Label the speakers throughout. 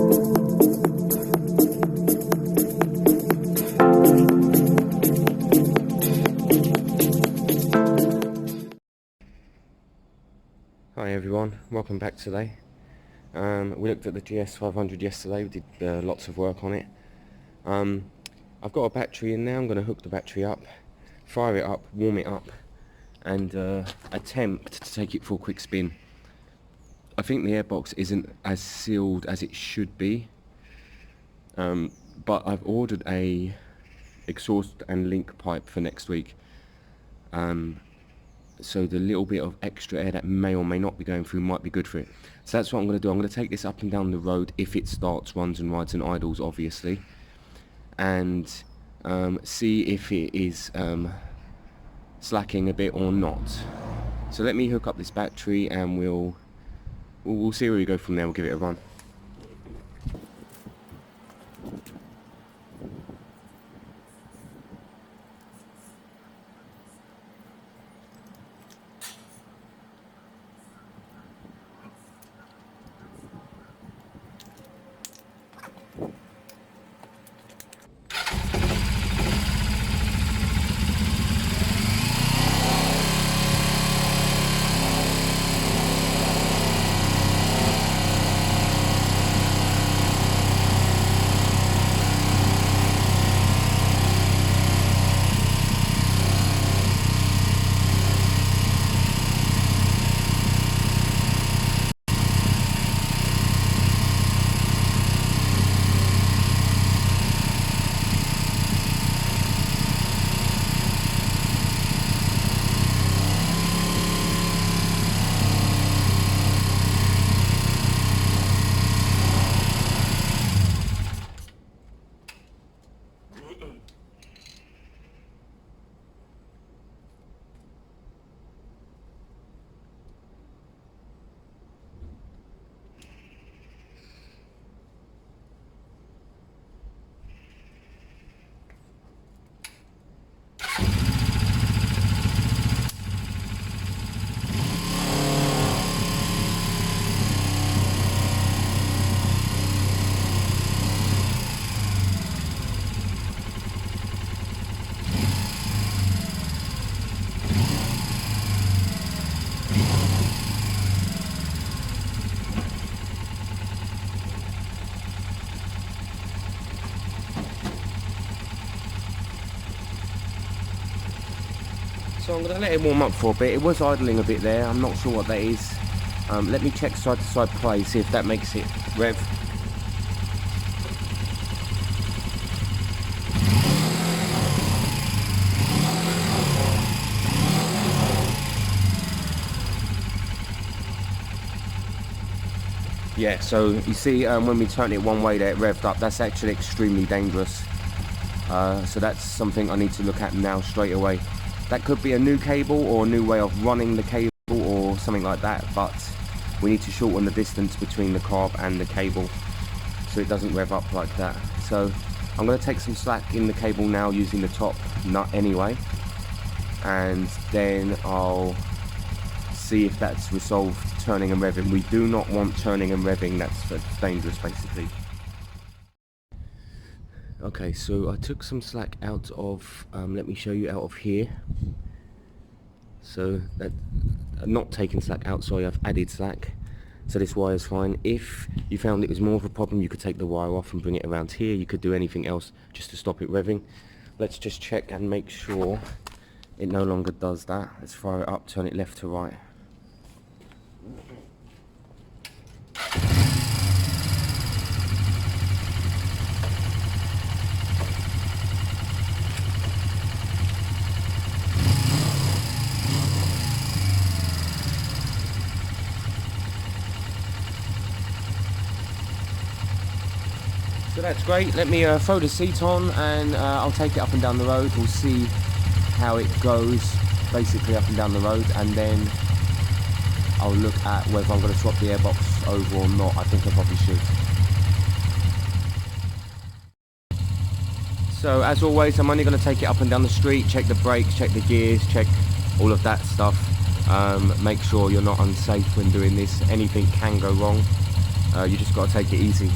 Speaker 1: Hi everyone, welcome back today. We looked at the gs500 yesterday, we did lots of work on it. I've got a battery in now. I'm going to hook the battery up, fire it up, warm it up, and attempt to take it for a quick spin. I think the airbox isn't as sealed as it should be, but I've ordered a exhaust and link pipe for next week. So the little bit of extra air that may or may not be going through might be good for it. So that's what I'm going to do. I'm going to take this up and down the road if it starts, runs and rides and idles, obviously, and see if it is slacking a bit or not. So let me hook up this battery and we'll see where we go from there. We'll give it a run. So I'm going to let it warm up for a bit. It was idling a bit there. I'm not sure what that is. Let me check side to side play, see if that makes it rev. Yeah, so you see when we turn it one way there, it revved up. That's actually extremely dangerous. So that's something I need to look at now straight away. That could be a new cable or a new way of running the cable or something like that, but we need to shorten the distance between the carb and the cable so it doesn't rev up like that. So I'm going to take some slack in the cable now using the top nut anyway, and then I'll see if that's resolved turning and revving. We do not want turning and revving, that's dangerous basically. Okay, so I took some slack out of, let me show you, out of here. So that, not taking slack out, sorry, I've added slack. So this wire is fine. If you found it was more of a problem, you could take the wire off and bring it around here. You could do anything else just to stop it revving. Let's just check and make sure it no longer does that. Let's fire it up, turn it left to right. So that's great. Let me throw the seat on and I'll take it up and down the road. We'll see how it goes basically up and down the road, and then I'll look at whether I'm going to swap the airbox over or not. I think I probably should. So as always, I'm only going to take it up and down the street, check the brakes, check the gears, check all of that stuff. Make sure you're not unsafe when doing this. Anything can go wrong. You just got to take it easy.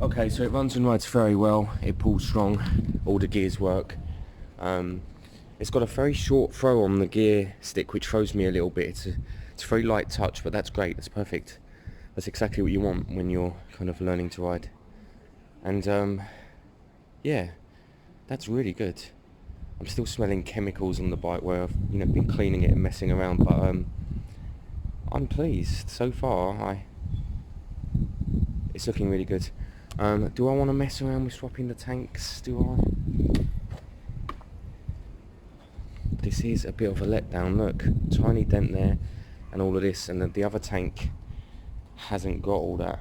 Speaker 1: Okay, so it runs and rides very well, it pulls strong, all the gears work. It's got a very short throw on the gear stick, which throws me a little bit. It's a very light touch, but that's great, that's perfect. That's exactly what you want when you're kind of learning to ride. And yeah, that's really good. I'm still smelling chemicals on the bike where I've been cleaning it and messing around, but I'm pleased so far. It's looking really good. Do I want to mess around with swapping the tanks? Do I? This is a bit of a letdown. Look, tiny dent there and all of this, and then the other tank hasn't got all that.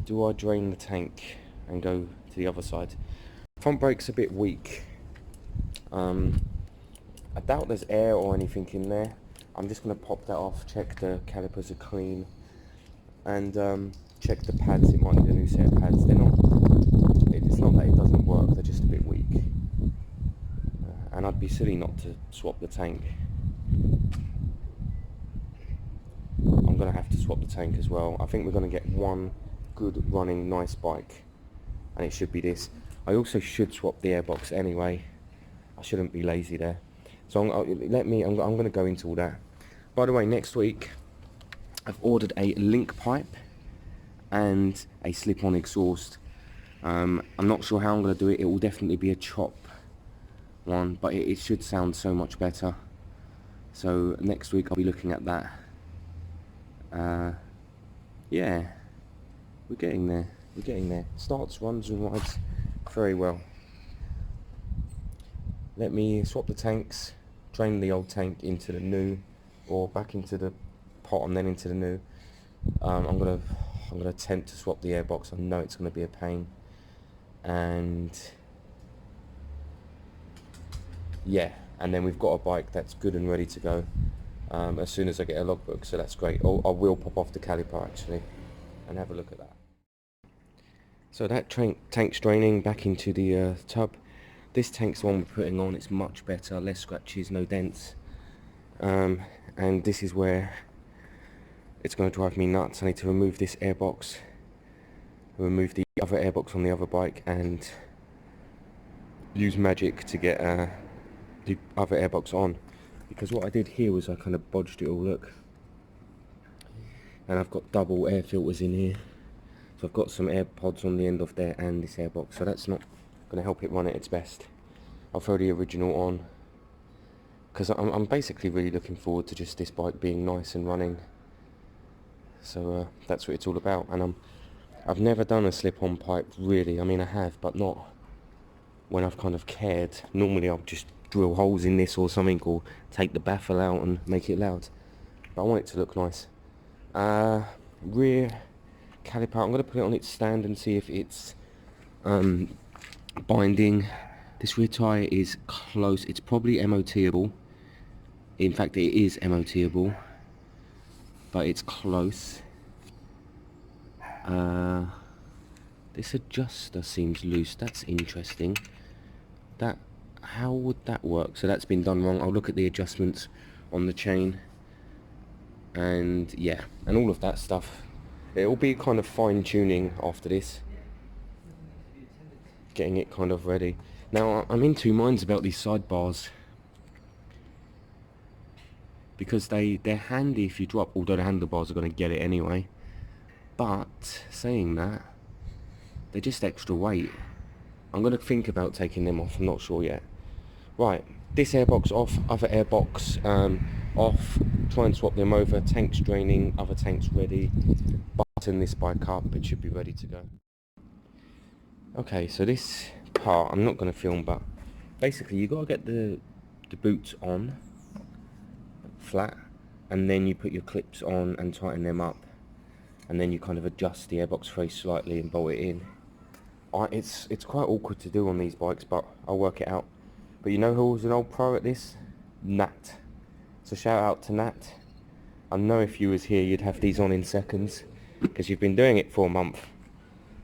Speaker 1: Do I drain the tank and go to the other side? Front brake's a bit weak. I doubt there's air or anything in there. I'm just going to pop that off, check the calipers are clean, and check the pads. It might need a new set of pads. It's not that it doesn't work, they're just a bit weak. And I'd be silly not to swap the tank. I'm going to have to swap the tank as well. I think we're going to get one good running nice bike, and it should be this. I also should swap the airbox anyway. I shouldn't be lazy there. So I'm going to go into all that. By the way, next week I've ordered a link pipe and a slip-on exhaust. I'm not sure how I'm going to do it. It will definitely be a chop one, but it should sound so much better. So next week I'll be looking at that. Yeah, we're getting there. We're getting there. Starts, runs and rides very well. Let me swap the tanks, drain the old tank into the new, or back into the pot and then into the new. I'm gonna attempt to swap the airbox. I know it's gonna be a pain, and yeah, and then we've got a bike that's good and ready to go as soon as I get a logbook. So that's great. I will pop off the caliper actually and have a look at that. So that tank's draining back into the tub. This tank's the one we're putting on. It's much better, less scratches, no dents. And this is where it's going to drive me nuts. I need to remove this airbox, remove the other airbox on the other bike, and use magic to get the other airbox on. Because what I did here was I kind of bodged it all, look. And I've got double air filters in here. So I've got some air pods on the end of there and this airbox. So that's not going to help it run at its best. I'll throw the original on, because I'm basically really looking forward to just this bike being nice and running. So that's what it's all about. And I've never done a slip-on pipe really. I mean, I have, but not when I've kind of cared. Normally I'll just drill holes in this or something, or take the baffle out and make it loud. But I want it to look nice. Rear caliper, I'm going to put it on its stand and see if it's binding. This rear tyre is close. It's probably MOT-able. In fact, it is MOT-able, but it's close. This adjuster seems loose. That's interesting. How would that work? So that's been done wrong. I'll look at the adjustments on the chain, and yeah, and all of that stuff. It will be kind of fine-tuning after this, getting it kind of ready. Now I'm in two minds about these sidebars, because they're handy if you drop, although the handlebars are going to get it anyway. But saying that, they're just extra weight. I'm going to think about taking them off. I'm not sure yet. Right, this airbox off, other airbox off. Try and swap them over. Tanks draining, other tanks ready. Button this bike up, it should be ready to go. Okay, so this part I'm not going to film, but basically you got to get the boots on flat, and then you put your clips on and tighten them up, and then you kind of adjust the airbox face slightly and bolt it in. It's quite awkward to do on these bikes, but I'll work it out. But you know who was an old pro at this? Nat. So shout out to Nat. I know if you was here you'd have these on in seconds, because you've been doing it for a month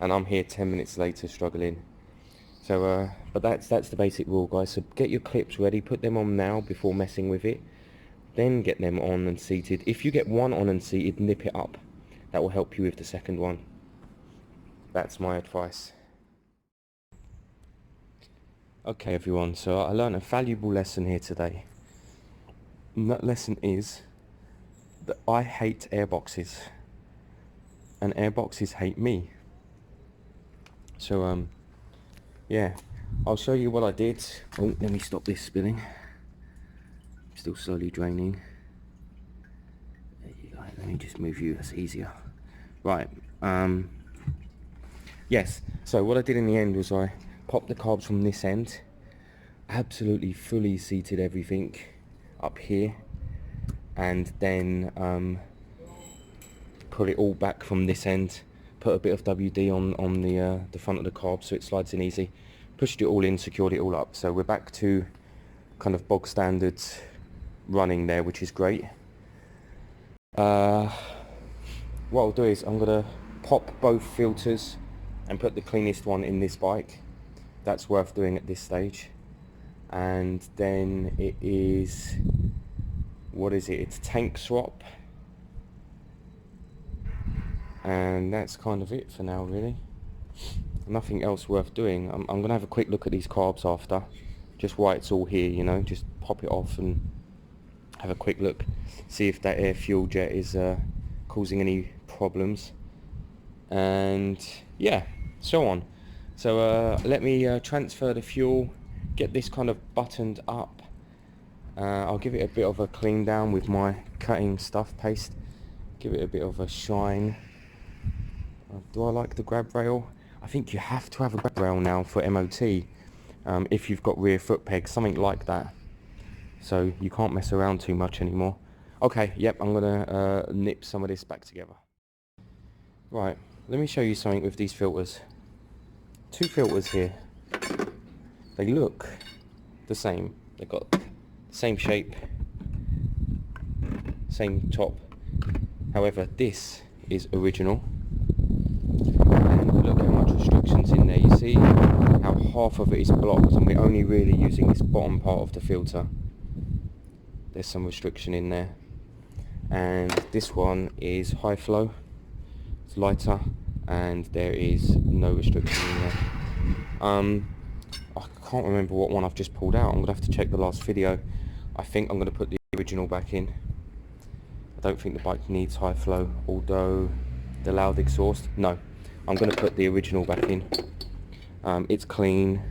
Speaker 1: and I'm here 10 minutes later struggling. So but that's the basic rule, guys. So get your clips ready, put them on now before messing with it, then get them on and seated. If you get one on and seated, nip it up. That will help you with the second one. That's my advice. Okay everyone, so I learned a valuable lesson here today. And that lesson is that I hate airboxes and airboxes hate me. So yeah, I'll show you what I did. Oh, let me stop this spilling. Still slowly draining. There you go. Let me just move you, that's easier. Right, yes, so what I did in the end was I popped the carbs from this end, absolutely fully seated everything up here, and then put it all back from this end, put a bit of WD on the front of the carb so it slides in easy, pushed it all in, secured it all up. So we're back to kind of bog standard running there, which is great. What I'll do is I'm gonna pop both filters and put the cleanest one in this bike. That's worth doing at this stage. And then it is, what is it? It's tank swap. And that's kind of it for now, really. Nothing else worth doing. I'm gonna have a quick look at these carbs after, just why it's all here, you know, just pop it off and have a quick look, see if that air fuel jet is causing any problems, and yeah, so on. So let me transfer the fuel, get this kind of buttoned up. I'll give it a bit of a clean down with my cutting stuff paste, give it a bit of a shine. Do I like the grab rail? I think you have to have a grab rail now for MOT if you've got rear foot pegs, something like that. So you can't mess around too much anymore. Okay, yep, I'm gonna nip some of this back together. Right, let me show you something with these filters. Two filters here. They look the same. They've got the same shape, same top. However, this is original. And look how much restrictions in there. You see how half of it is blocked and we're only really using this bottom part of the filter. There's some restriction in there. And this one is high flow, it's lighter, and there is no restriction in there. I can't remember what one I've just pulled out. I'm gonna have to check the last video. I think I'm gonna put the original back in. I don't think the bike needs high flow, although the loud exhaust, no. I'm gonna put the original back in. It's clean.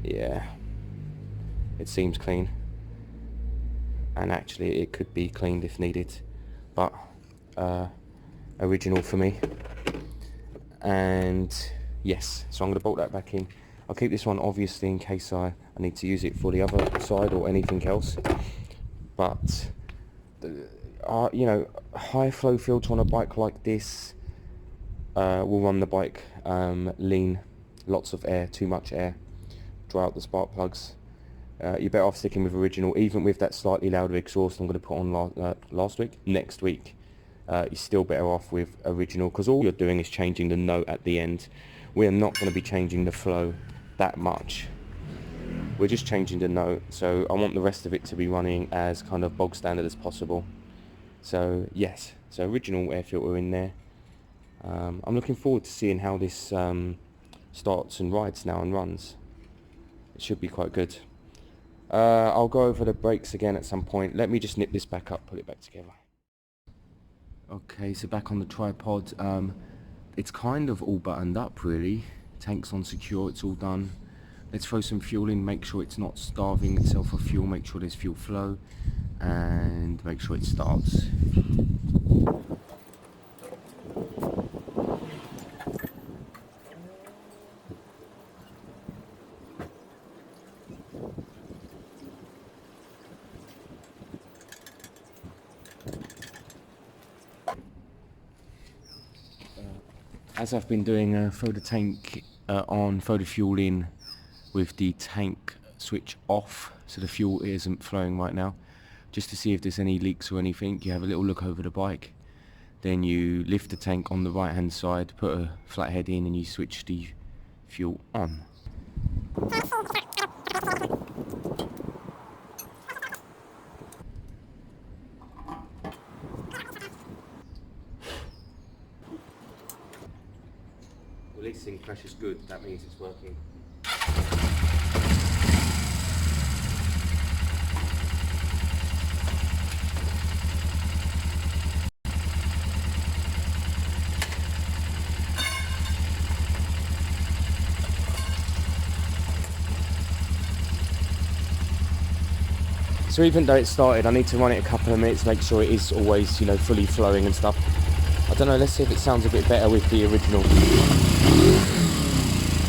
Speaker 1: Yeah, it seems clean. And actually it could be cleaned if needed, but original for me. And yes, so I'm going to bolt that back in. I'll keep this one obviously in case I need to use it for the other side or anything else, but you know, high flow filter on a bike like this will run the bike lean, lots of air, too much air, dry out the spark plugs. You're better off sticking with original, even with that slightly louder exhaust I'm going to put on next week. You're still better off with original, because all you're doing is changing the note at the end. We're not going to be changing the flow that much. We're just changing the note, so I want the rest of it to be running as kind of bog standard as possible. So yes, so original air filter in there. I'm looking forward to seeing how this starts and rides now and runs. It should be quite good. I'll go over the brakes again at some point. Let me just nip this back up, put it back together. Okay, so back on the tripod. It's kind of all buttoned up really. Tank's on secure, it's all done. Let's throw some fuel in, make sure it's not starving itself of fuel, make sure there's fuel flow, and make sure it starts. As I've been doing, throw the tank on, throw the fuel in with the tank switch off, so the fuel isn't flowing right now, just to see if there's any leaks or anything. You have a little look over the bike, then you lift the tank on the right hand side, put a flathead in, and you switch the fuel on. this thing pressure's good, that means it's working. So even though it started, I need to run it a couple of minutes, make sure it is always, you know, fully flowing and stuff. I don't know, let's see if it sounds a bit better with the original.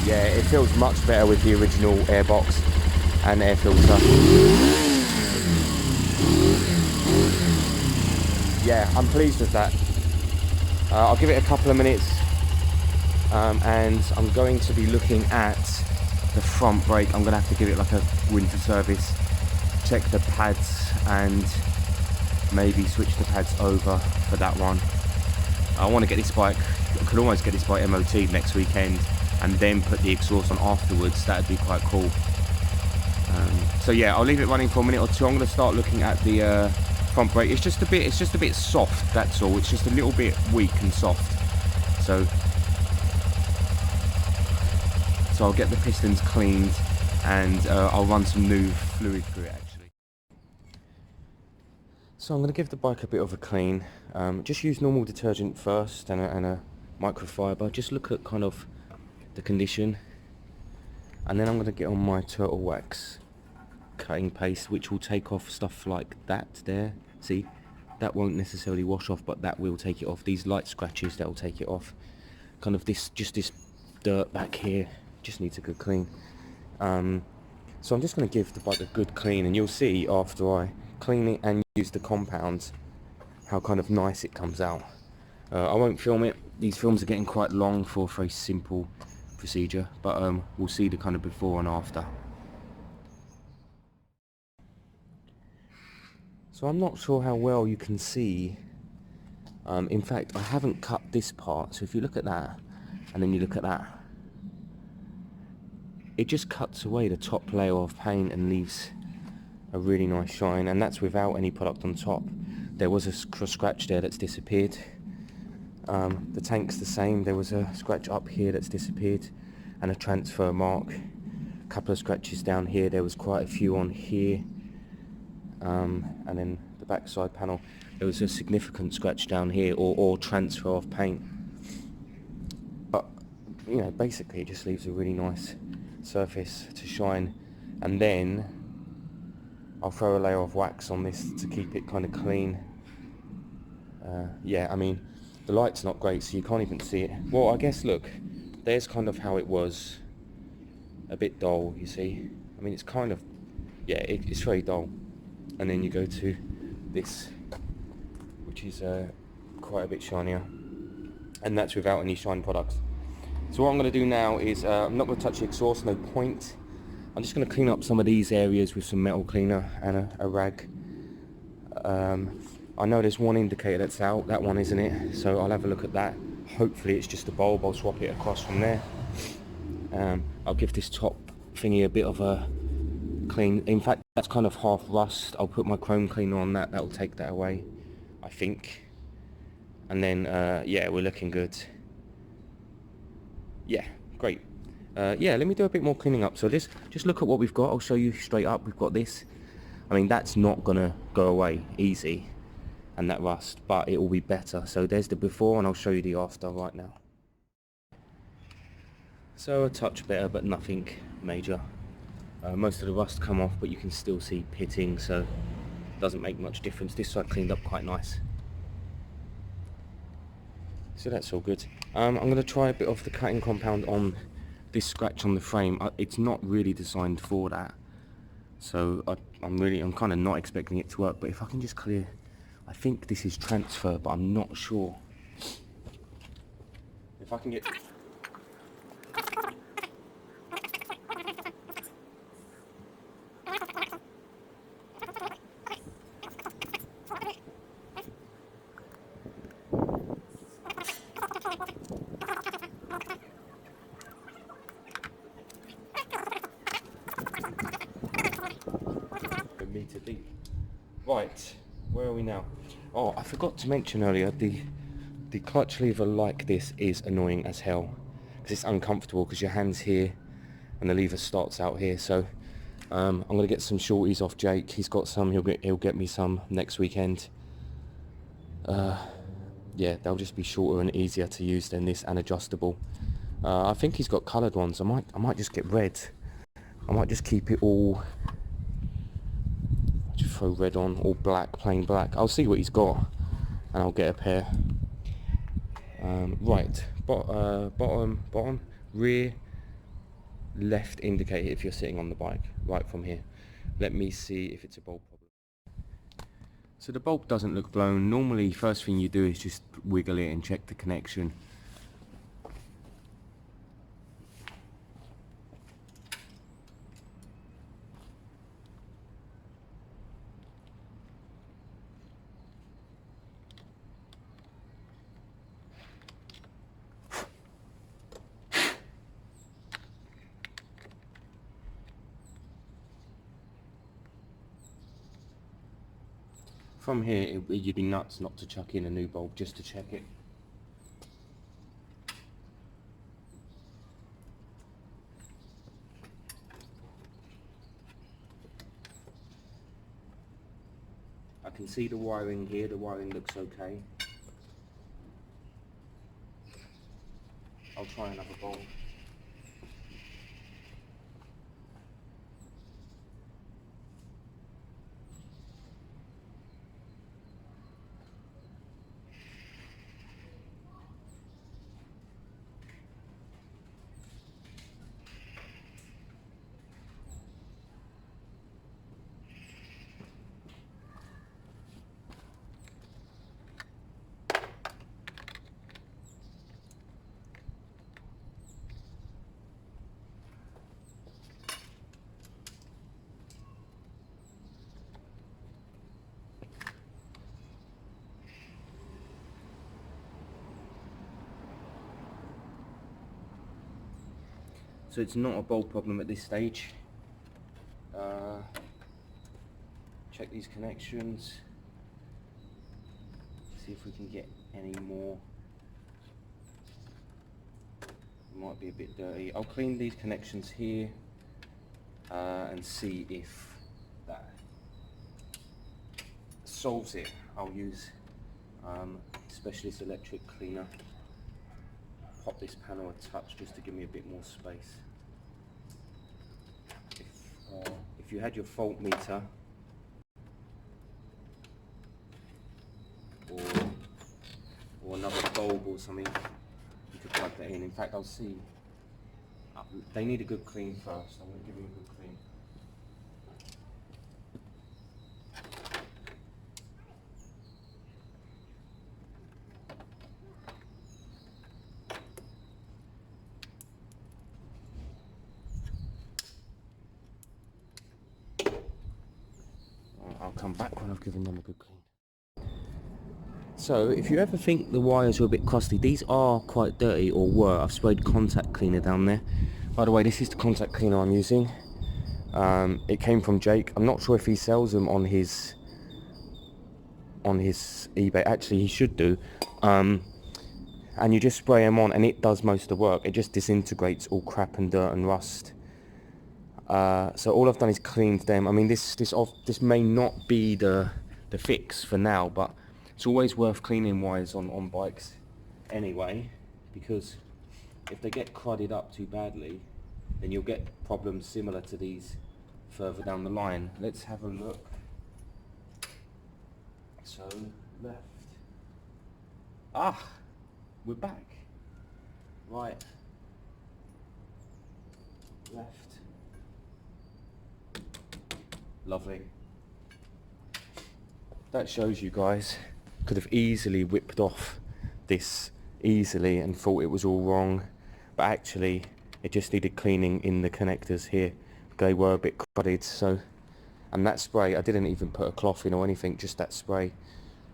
Speaker 1: Yeah, it feels much better with the original Airbox and air filter. Yeah, I'm pleased with that. I'll give it a couple of minutes, and I'm going to be looking at the front brake. I'm going to have to give it like a winter service. Check the pads and maybe switch the pads over for that one. I want to get this bike, I could almost get this bike MOT next weekend and then put the exhaust on afterwards. That would be quite cool. So yeah, I'll leave it running for a minute or two. I'm going to start looking at the front brake. It's just a bit soft, that's all. It's just a little bit weak and soft. So I'll get the pistons cleaned and I'll run some new fluid through it actually. So I'm going to give the bike a bit of a clean. Just use normal detergent first and a microfiber. Just look at kind of the condition. And then I'm going to get on my turtle wax cutting paste, which will take off stuff like that there. See, that won't necessarily wash off, but that will take it off. These light scratches, that will take it off. Kind of this dirt back here just needs a good clean. So I'm just going to give the bike a good clean, and you'll see after I clean it and use the compound how kind of nice it comes out. I won't film it. These films are getting quite long for a very simple procedure, but we'll see the kind of before and after. So I'm not sure how well you can see. In fact, I haven't cut this part, so if you look at that and then you look at that, it just cuts away the top layer of paint and leaves a really nice shine, and that's without any product on top. There was a scratch there that's disappeared. The tank's the same. There was a scratch up here that's disappeared and a transfer mark. A couple of scratches down here. There was quite a few on here, and then the back side panel, there was a significant scratch down here, or transfer of paint. But you know, basically it just leaves a really nice surface to shine, and then I'll throw a layer of wax on this to keep it kind of clean. Yeah, I mean, the light's not great, so you can't even see it. Well, I guess, look, there's kind of how it was. A bit dull, you see. I mean, it's kind of, yeah, it's very dull. And then you go to this, which is quite a bit shinier. And that's without any shine products. So what I'm going to do now is, I'm not going to touch the exhaust, no point. I'm just going to clean up some of these areas with some metal cleaner and a rag. I know there's one indicator that's out, that one isn't it, so I'll have a look at that. Hopefully it's just a bulb, I'll swap it across from there. I'll give this top thingy a bit of a clean. In fact, that's kind of half rust. I'll put my chrome cleaner on that, that'll take that away, I think. And then, yeah, we're looking good. Yeah, great. Yeah, let me do a bit more cleaning up. So just look at what we've got. I'll show you straight up. We've got this. I mean, that's not gonna go away easy, and that rust, but it will be better. So there's the before, and I'll show you the after right now. So a touch better, but nothing major. Most of the rust come off, but you can still see pitting, so it doesn't make much difference. This side cleaned up quite nice. So that's all good. I'm going to try a bit of the cutting compound on this scratch on the frame. It's not really designed for that, so I'm kind of not expecting it to work. But if I can just clear, I think this is transfer, but I'm not sure. If I can get. Right, where are we now? Oh, I forgot to mention earlier, the clutch lever like this is annoying as hell. because it's uncomfortable because your hand's here and the lever starts out here. So I'm going to get some shorties off Jake. He's got some, he'll get me some next weekend. Yeah, they'll just be shorter and easier to use than this, and adjustable. I think he's got coloured ones. I might just get red. I might just keep it all, just throw red on, all black, plain black. I'll see what he's got and I'll get a pair. Right, bottom, rear, left indicator if you're sitting on the bike, right from here. Let me see if it's a bulb problem. So the bulb doesn't look blown. Normally, first thing you do is just wiggle it and check the connection. From here, you'd be nuts not to chuck in a new bulb just to check it. I can see the wiring here, the wiring looks okay. I'll try another bulb. So it's not a bulb problem at this stage. Check these connections. See if we can get any more. It might be a bit dirty. I'll clean these connections here and see if that solves it. I'll use specialist electric cleaner. Pop this panel a touch just to give me a bit more space. If you had your fault meter or another bulb or something, you could plug that in. In fact, I'll see. They need a good clean first. I'm going to give them a good clean. I'll come back when I've given them a good clean. So if you ever think the wires are a bit crusty, these are quite dirty, or were. I've sprayed contact cleaner down there. By the way, this is the contact cleaner I'm using. It came from Jake. I'm not sure if he sells them on his eBay. Actually, he should do. And you just spray them on and it does most of the work. It just disintegrates all crap and dirt and rust. So all I've done is cleaned them. I mean, this may not be the fix for now, but it's always worth cleaning wires on bikes anyway, because if they get crudded up too badly, then you'll get problems similar to these further down the line. Let's have a look. So left. We're back. Right. Left. Lovely. That shows you guys. Could have easily whipped off this easily and thought it was all wrong, but actually it just needed cleaning in the connectors here. They were a bit crudded, so, and that spray, I didn't even put a cloth in or anything, just that spray.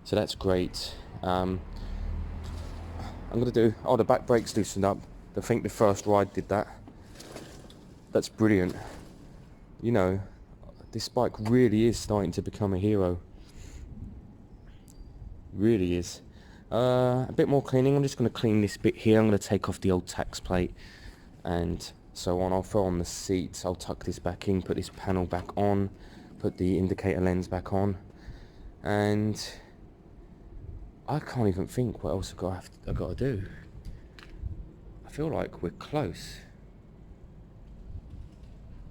Speaker 1: So that's great. I'm gonna do, the back brake's loosened up. I think the first ride did that. That's brilliant. You know, this bike really is starting to become a hero. Really is. A bit more cleaning. I'm just going to clean this bit here. I'm going to take off the old tax plate and so on. I'll throw on the seats. I'll tuck this back in, put this panel back on, put the indicator lens back on, and I can't even think what else I've got to do. I feel like we're close.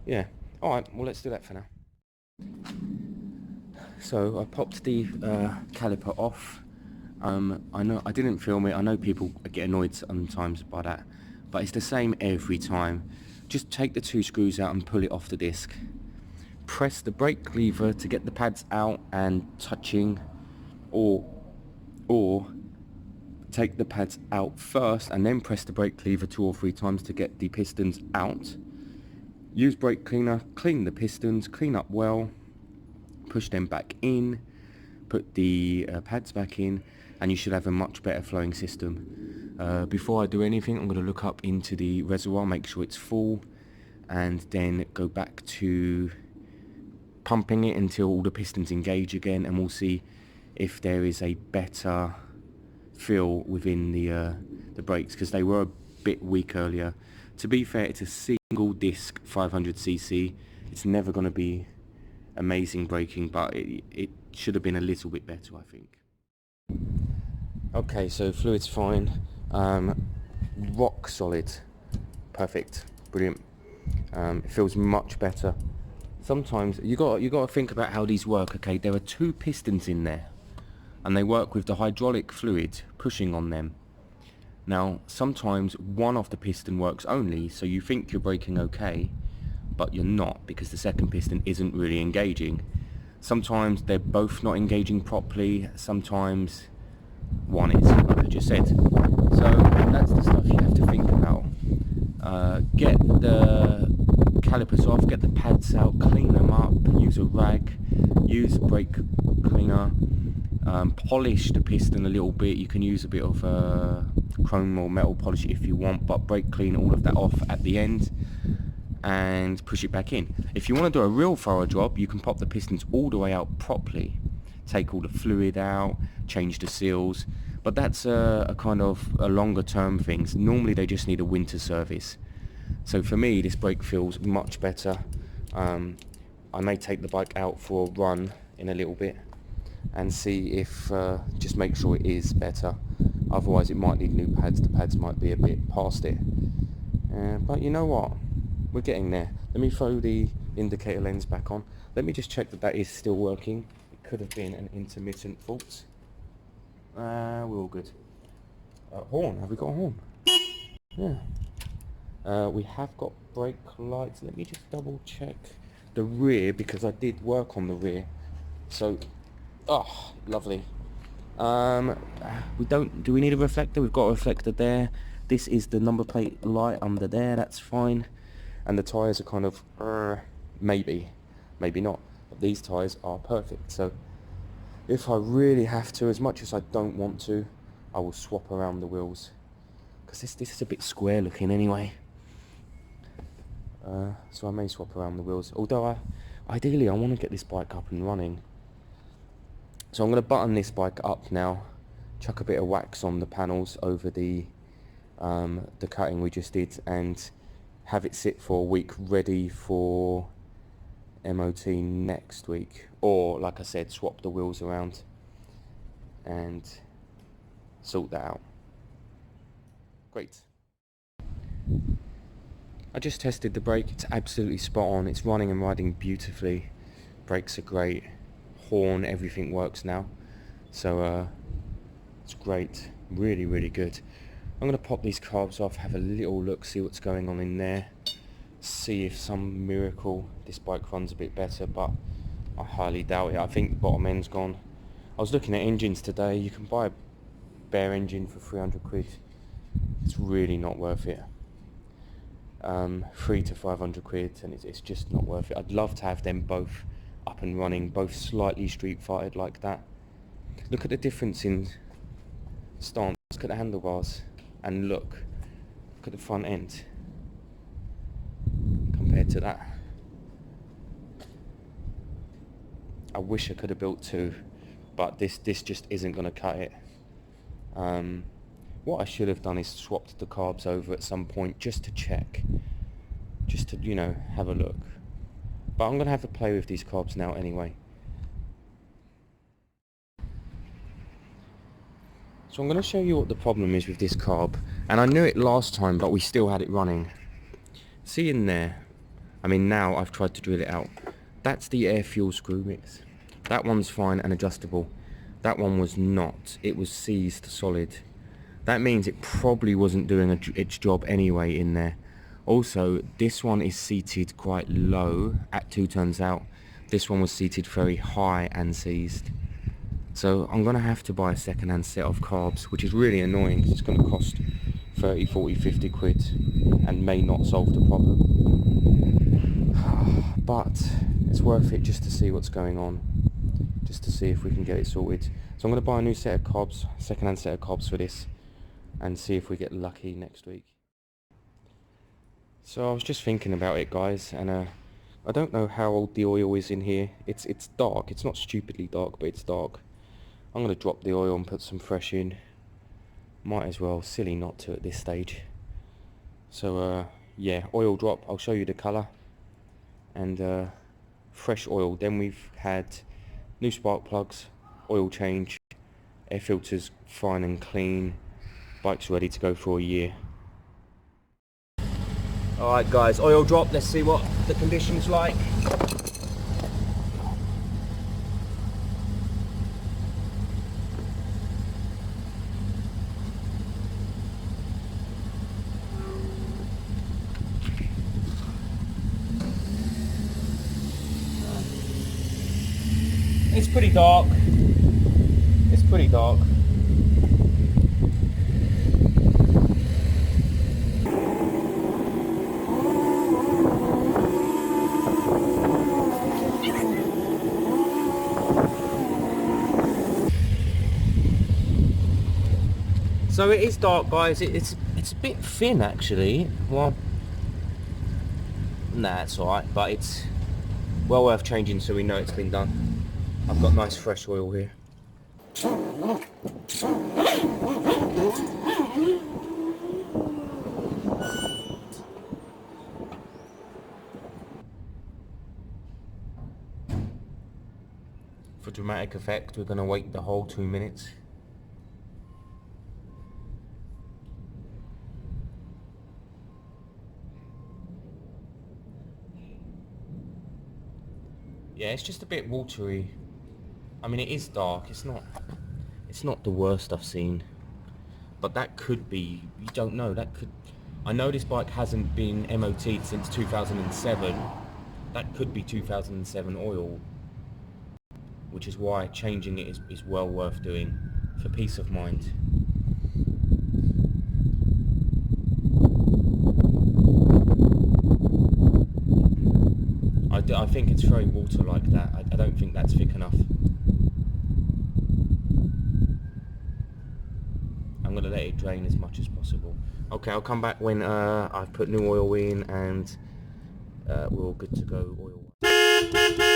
Speaker 1: Yeah. Alright, well let's do that for now. So I popped the caliper off. I know I didn't film it. I know people get annoyed sometimes by that, but it's the same every time. Just take the 2 screws out and pull it off the disc. Press the brake lever to get the pads out and touching, or take the pads out first and then press the brake lever 2 or 3 times to get the pistons out. Use brake cleaner, clean the pistons, clean up well, push them back in, put the pads back in, and you should have a much better flowing system. Before I do anything, I'm going to look up into the reservoir, make sure it's full, and then go back to pumping it until all the pistons engage again, and we'll see if there is a better feel within the brakes, because they were a bit weak earlier. To be fair, it's a single disc 500cc. It's never going to be amazing braking, but it should have been a little bit better, I think. Okay, so fluid's fine. Rock solid. Perfect. Brilliant. It feels much better. Sometimes you got to think about how these work. Okay, there are 2 pistons in there, and they work with the hydraulic fluid pushing on them. Now, sometimes one of the piston works only, so you think you're braking okay, but you're not, because the second piston isn't really engaging. Sometimes they're both not engaging properly, sometimes one is, like I just said. So that's the stuff you have to think about. Get the calipers off, get the pads out, clean them up, use a rag, use brake cleaner, polish the piston a little bit. You can use a bit of chrome or metal polish if you want, but brake clean all of that off at the end and push it back in. If you want to do a real thorough job, you can pop the pistons all the way out properly, take all the fluid out, change the seals, but that's a kind of a longer term thing. Normally they just need a winter service. So for me, this brake feels much better. I may take the bike out for a run in a little bit and see if, just make sure it is better. Otherwise it might need new pads. The pads might be a bit past it. But you know what? We're getting there. Let me throw the indicator lens back on. Let me just check that that is still working. It could have been an intermittent fault. We're all good. Horn. Have we got a horn? Yeah. We have got brake lights. Let me just double check the rear, because I did work on the rear. So, oh, lovely. Do we need a reflector? We've got a reflector there. This is the number plate light under there. That's fine. And the tyres are kind of, maybe not. But these tyres are perfect. So, if I really have to, as much as I don't want to, I will swap around the wheels. Because this is a bit square looking anyway. So I may swap around the wheels. Although ideally I want to get this bike up and running. So I'm going to button this bike up now. Chuck a bit of wax on the panels over the cutting we just did, and have it sit for a week ready for MOT next week. Or, like I said, swap the wheels around and sort that out. Great. I just tested the brake. It's absolutely spot on. It's running and riding beautifully. Brakes are great. Horn, everything works now. So it's great. Really, really good. I'm going to pop these carbs off, have a little look, see what's going on in there. See if some miracle this bike runs a bit better, but I highly doubt it. I think the bottom end's gone. I was looking at engines today. You can buy a bare engine for 300 quid. It's really not worth it. 300 to 500 quid, and it's just not worth it. I'd love to have them both up and running, both slightly street fighted like that. Look at the difference in stance. Look at the handlebars, and look at the front end compared to that. I wish I could have built two, but this just isn't going to cut it. What I should have done is swapped the carbs over at some point just to check, just to, you know, have a look. But I'm going to have to play with these carbs now anyway. So I'm going to show you what the problem is with this carb. And I knew it last time, but we still had it running. See in there, I mean now I've tried to drill it out. That's the air fuel screw mix. That one's fine and adjustable. That one was not. It was seized solid. That means it probably wasn't doing its job anyway in there. Also, this one is seated quite low at 2 turns out. This one was seated very high and seized. So I'm going to have to buy a second-hand set of carbs, which is really annoying because it's going to cost 30, 40, 50 quid and may not solve the problem. But it's worth it just to see what's going on, just to see if we can get it sorted. So I'm going to buy a new set of carbs, second-hand set of carbs for this, and see if we get lucky next week. So I was just thinking about it, guys, and I don't know how old the oil is in here. It's dark. It's not stupidly dark, but it's dark. I'm going to drop the oil and put some fresh in. Might as well, silly not to at this stage. So yeah, oil drop, I'll show you the colour. And fresh oil. Then we've had new spark plugs, oil change, air filters fine and clean. Bike's ready to go for a year. Alright guys, oil drop, let's see what the condition's like. It's pretty dark. It's pretty dark. So it is dark, guys. It's a bit thin actually. Well, nah, it's alright, but it's well worth changing so we know it's been done. I've got nice fresh oil here. For dramatic effect, we're going to wait the whole 2 minutes. Yeah, it's just a bit watery. I mean, it is dark. It's not the worst I've seen. But that could be, you don't know, that could... I know this bike hasn't been MOT'd since 2007. That could be 2007 oil. Which is why changing it is well worth doing, for peace of mind. I think it's very water like that. I don't think that's thick enough. I'm going to let it drain as much as possible. Okay, I'll come back when I've put new oil in and we're all good to go oil-wise.